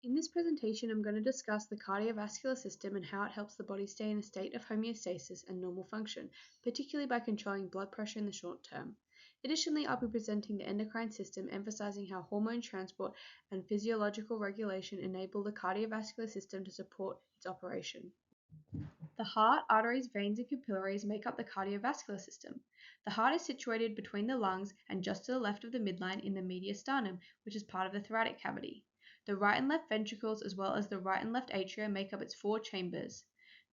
In this presentation, I'm going to discuss the cardiovascular system and how it helps the body stay in a state of homeostasis and normal function, particularly by controlling blood pressure in the short term. Additionally, I'll be presenting the endocrine system, emphasizing how hormone transport and physiological regulation enable the cardiovascular system to support its operation. The heart, arteries, veins, and capillaries make up the cardiovascular system. The heart is situated between the lungs and just to the left of the midline in the mediastinum, which is part of the thoracic cavity. The right and left ventricles, as well as the right and left atria, make up its four chambers.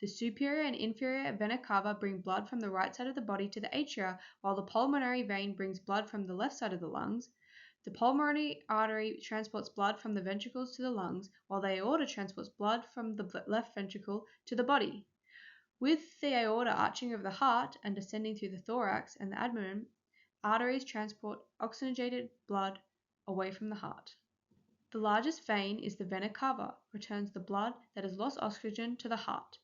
The superior and inferior vena cava bring blood from the right side of the body to the atria, while the pulmonary vein brings blood from the left side of the lungs. The pulmonary artery transports blood from the ventricles to the lungs, while the aorta transports blood from the left ventricle to the body. With the aorta arching over the heart and descending through the thorax and the abdomen, arteries transport oxygenated blood away from the heart. The largest vein is the vena cava, returns the blood that has lost oxygen to the heart.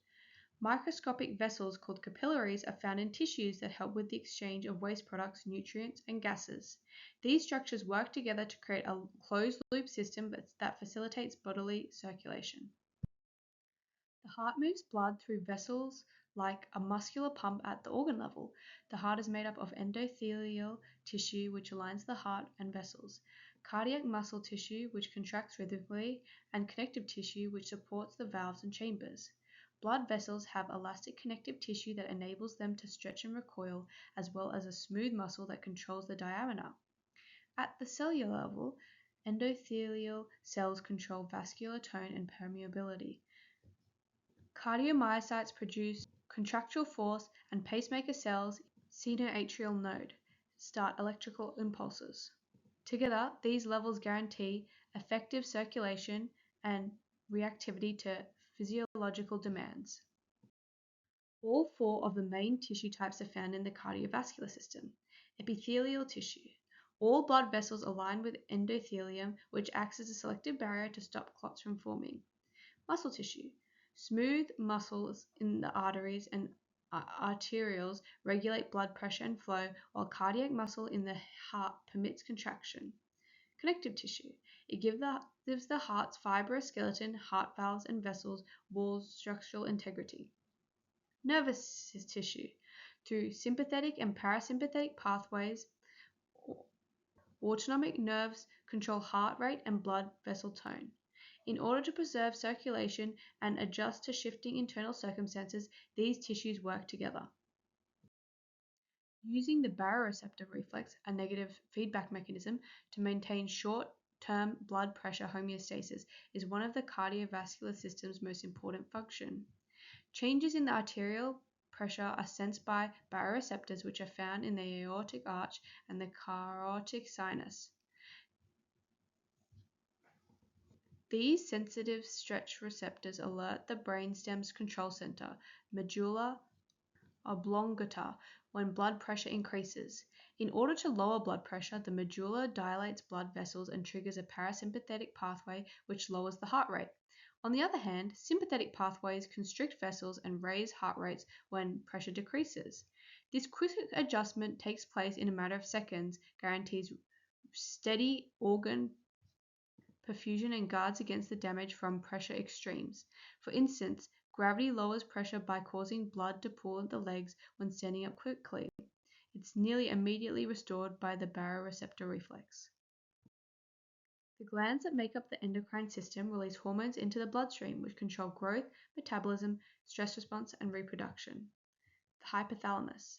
Microscopic vessels called capillaries are found in tissues that help with the exchange of waste products, nutrients, and gases. These structures work together to create a closed-loop system that facilitates bodily circulation. The heart moves blood through vessels like a muscular pump at the organ level. The heart is made up of endothelial tissue, which aligns the heart and vessels, cardiac muscle tissue, which contracts rhythmically, and connective tissue, which supports the valves and chambers. Blood vessels have elastic connective tissue that enables them to stretch and recoil, as well as a smooth muscle that controls the diameter. At the cellular level, endothelial cells control vascular tone and permeability. Cardiomyocytes produce contractile force, and pacemaker cells, sinoatrial node, start electrical impulses. Together, these levels guarantee effective circulation and reactivity to physiological demands. All four of the main tissue types are found in the cardiovascular system. Epithelial tissue. All blood vessels align with endothelium, which acts as a selective barrier to stop clots from forming. Muscle tissue. Smooth muscles in the arteries and arterioles regulate blood pressure and flow, while cardiac muscle in the heart permits contraction. Connective tissue. It gives the heart's fibrous skeleton, heart valves, and vessels, walls, structural integrity. Nervous tissue. Through sympathetic and parasympathetic pathways, autonomic nerves control heart rate and blood vessel tone. In order to preserve circulation and adjust to shifting internal circumstances, these tissues work together. Using the baroreceptor reflex, a negative feedback mechanism, to maintain short-term blood pressure homeostasis is one of the cardiovascular system's most important functions. Changes in the arterial pressure are sensed by baroreceptors, which are found in the aortic arch and the carotid sinus. These sensitive stretch receptors alert the brainstem's control center, medulla oblongata, when blood pressure increases. In order to lower blood pressure, the medulla dilates blood vessels and triggers a parasympathetic pathway which lowers the heart rate. On the other hand, sympathetic pathways constrict vessels and raise heart rates when pressure decreases. This quick adjustment takes place in a matter of seconds, guarantees steady organ perfusion and guards against the damage from pressure extremes. For instance, gravity lowers pressure by causing blood to pool in the legs when standing up quickly. It's nearly immediately restored by the baroreceptor reflex. The glands that make up the endocrine system release hormones into the bloodstream, which control growth, metabolism, stress response, and reproduction. The hypothalamus.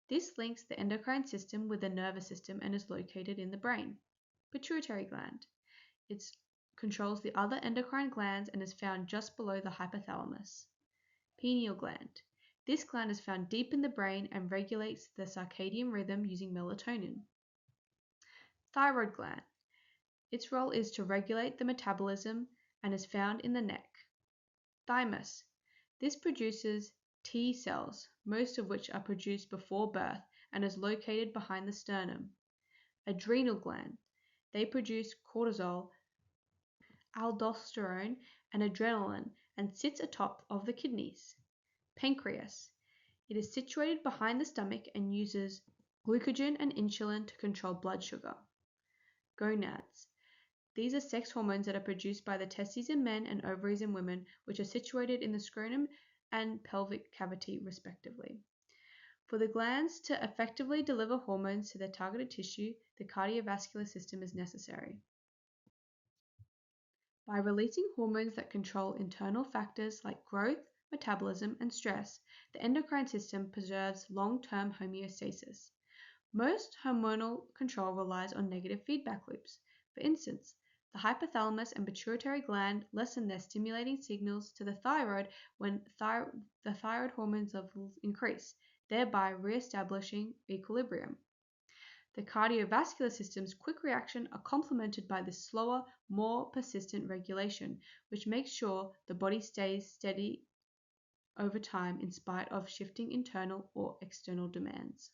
This links the endocrine system with the nervous system and is located in the brain. Pituitary gland. It controls the other endocrine glands and is found just below the hypothalamus. Pineal gland. This gland is found deep in the brain and regulates the circadian rhythm using melatonin. Thyroid gland. Its role is to regulate the metabolism and is found in the neck. Thymus. This produces T cells, most of which are produced before birth, and is located behind the sternum. Adrenal gland. They produce cortisol, aldosterone, and adrenaline, and sits atop of the kidneys. Pancreas. It is situated behind the stomach and uses glucagon and insulin to control blood sugar. Gonads. These are sex hormones that are produced by the testes in men and ovaries in women, which are situated in the scrotum and pelvic cavity, respectively. For the glands to effectively deliver hormones to their targeted tissue, the cardiovascular system is necessary. By releasing hormones that control internal factors like growth, metabolism, and stress, the endocrine system preserves long-term homeostasis. Most hormonal control relies on negative feedback loops. For instance, the hypothalamus and pituitary gland lessen their stimulating signals to the thyroid when the thyroid hormone levels increase, thereby re-establishing equilibrium. The cardiovascular system's quick reaction are complemented by this slower, more persistent regulation, which makes sure the body stays steady over time in spite of shifting internal or external demands.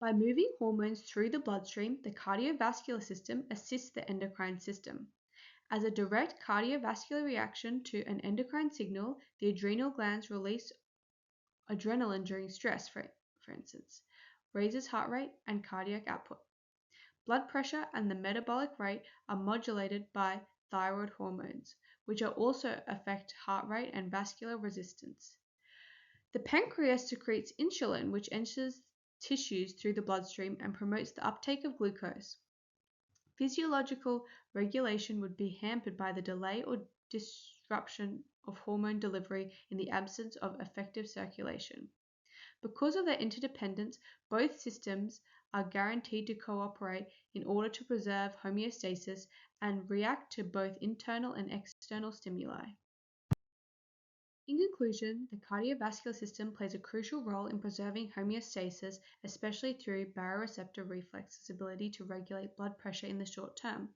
By moving hormones through the bloodstream, the cardiovascular system assists the endocrine system. As a direct cardiovascular reaction to an endocrine signal, the adrenal glands release adrenaline during stress, for instance, raises heart rate and cardiac output. Blood pressure and the metabolic rate are modulated by thyroid hormones, which also affect heart rate and vascular resistance. The pancreas secretes insulin, which enters tissues through the bloodstream and promotes the uptake of glucose. Physiological regulation would be hampered by the delay or disruption of hormone delivery in the absence of effective circulation. Because of their interdependence, both systems are guaranteed to cooperate in order to preserve homeostasis and react to both internal and external stimuli. In conclusion, the cardiovascular system plays a crucial role in preserving homeostasis, especially through baroreceptor reflexes' ability to regulate blood pressure in the short term.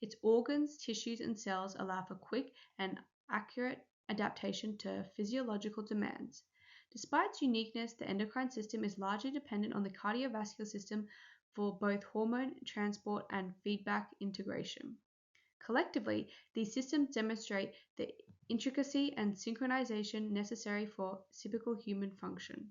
Its organs, tissues, and cells allow for quick and accurate adaptation to physiological demands. Despite its uniqueness, the endocrine system is largely dependent on the cardiovascular system for both hormone transport and feedback integration. Collectively, these systems demonstrate the intricacy and synchronization necessary for typical human function.